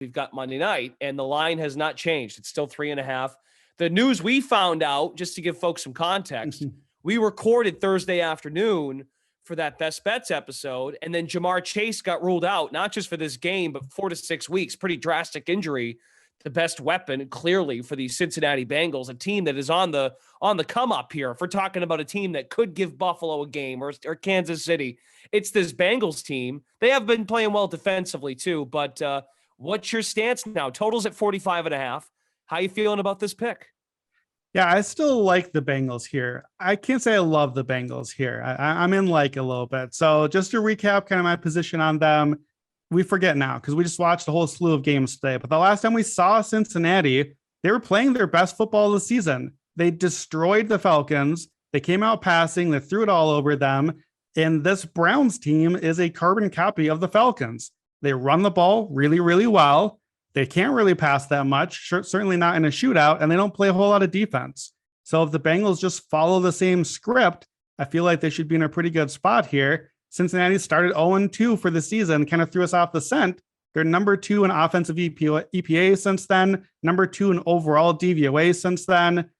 we've got Monday night, and the line has not changed. It's still 3.5. The news we found out, just to give folks some context, we recorded Thursday afternoon for that Best Bets episode, and then Jamar Chase got ruled out, not just for this game, but 4 to 6 weeks. Pretty drastic injury. The best weapon, clearly, for the Cincinnati Bengals, a team that is on the come up here. If we're talking about a team that could give Buffalo a game or Kansas City, it's this Bengals team. They have been playing well defensively too, but what's your stance now? Total's at 45.5. How you feeling about this pick? Yeah, I still like the Bengals here. I can't say I love the Bengals here. I'm in like a little bit. So just to recap kind of my position on them, we forget now because we just watched a whole slew of games today. But the last time we saw Cincinnati, they were playing their best football of the season. They destroyed the Falcons. They came out passing. They threw it all over them. And this Browns team is a carbon copy of the Falcons. They run the ball really, really well. They can't really pass that much, certainly not in a shootout, and they don't play a whole lot of defense. So if the Bengals just follow the same script, I feel like they should be in a pretty good spot here. Cincinnati started 0-2 for the season, kind of threw us off the scent. They're number 2 in offensive EPA since then, number 2 in overall DVOA since then.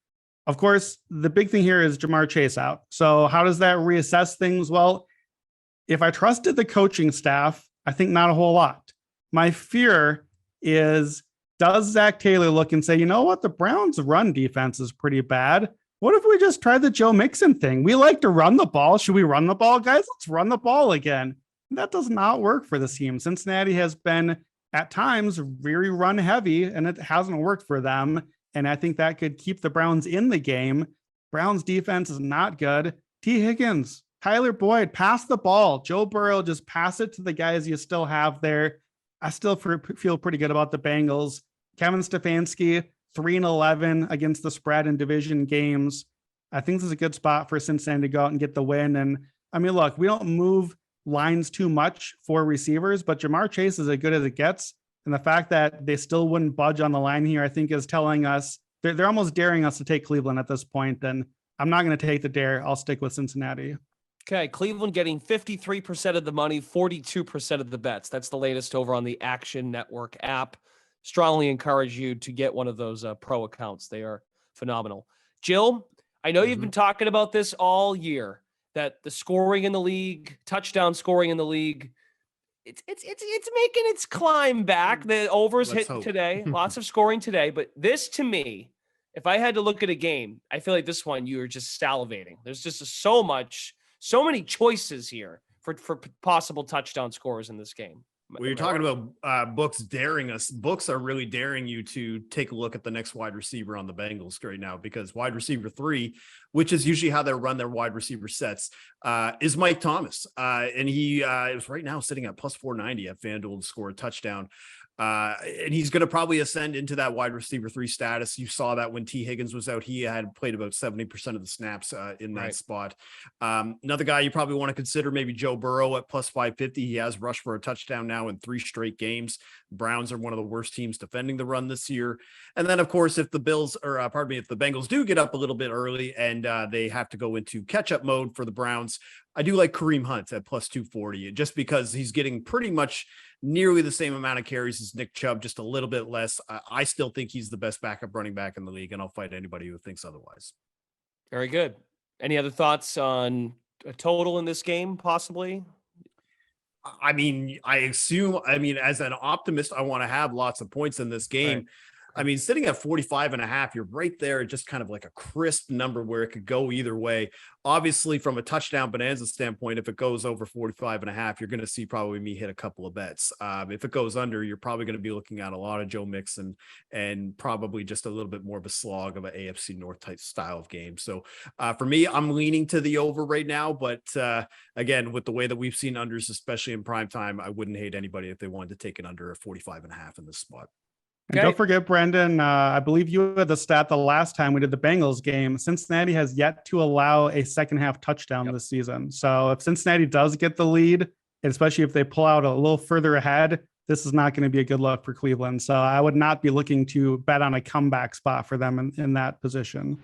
Of course, the big thing here is Jamar Chase out. So how does that reassess things? Well, if I trusted the coaching staff, I think not a whole lot. My fear is, does Zach Taylor look and say, you know what, the Browns' run defense is pretty bad. What if we just try the Joe Mixon thing? We like to run the ball. Should we run the ball, guys? Let's run the ball again. And that does not work for this team. Cincinnati has been, at times, very run heavy, and it hasn't worked for them. And I think that could keep the Browns in the game. Browns defense is not good. T. Higgins, Tyler Boyd, pass the ball. Joe Burrow, just pass it to the guys you still have there. I still feel pretty good about the Bengals. Kevin Stefanski, 3-11 against the spread in division games. I think this is a good spot for Cincinnati to go out and get the win. And I mean, look, we don't move lines too much for receivers, but Jamar Chase is as good as it gets. And the fact that they still wouldn't budge on the line here, I think is telling us they're almost daring us to take Cleveland at this point. And I'm not going to take the dare. I'll stick with Cincinnati. Okay, Cleveland getting 53% of the money, 42% of the bets. That's the latest over on the Action Network app. Strongly encourage you to get one of those pro accounts. They are phenomenal. Jill, I know you've been talking about this all year, that the scoring in the league, touchdown scoring in the league, it's making its climb back. The overs hit today, lots of scoring today. But this, to me, if I had to look at a game, I feel like this one you are just salivating. There's just so many choices here for possible touchdown scores in this game. Well, you're talking about books daring us. Books are really daring you to take a look at the next wide receiver on the Bengals right now, because wide receiver 3, which is usually how they run their wide receiver sets, is Mike Thomas. And he is right now sitting at plus 490 at FanDuel to score a touchdown. And he's going to probably ascend into that wide receiver 3 status. You saw that when T. Higgins was out, he had played about 70% of the snaps in that spot. Another guy you probably want to consider, maybe Joe Burrow at plus 550. He has rushed for a touchdown now in 3 straight games. Browns are one of the worst teams defending the run this year. And then, of course, if the if the Bengals do get up a little bit early and they have to go into catch-up mode for the Browns, I do like Kareem Hunt at plus 240, just because he's getting pretty much nearly the same amount of carries as Nick Chubb, just a little bit less. I still think he's the best backup running back in the league, and I'll fight anybody who thinks otherwise. Very good. Any other thoughts on a total in this game, possibly? I mean, as an optimist, I want to have lots of points in this game. Right. I mean, sitting at 45.5, you're right there, just kind of like a crisp number where it could go either way. Obviously, from a touchdown bonanza standpoint, if it goes over 45.5, you're going to see probably me hit a couple of bets. If it goes under, you're probably going to be looking at a lot of Joe Mixon and probably just a little bit more of a slog of an AFC North type style of game. So for me, I'm leaning to the over right now. But again, with the way that we've seen unders, especially in prime time, I wouldn't hate anybody if they wanted to take it under a 45.5 in this spot. And don't forget, Brendan, I believe you had the stat the last time we did the Bengals game. Cincinnati has yet to allow a second half touchdown this season. So if Cincinnati does get the lead, especially if they pull out a little further ahead, this is not going to be a good look for Cleveland. So I would not be looking to bet on a comeback spot for them in that position.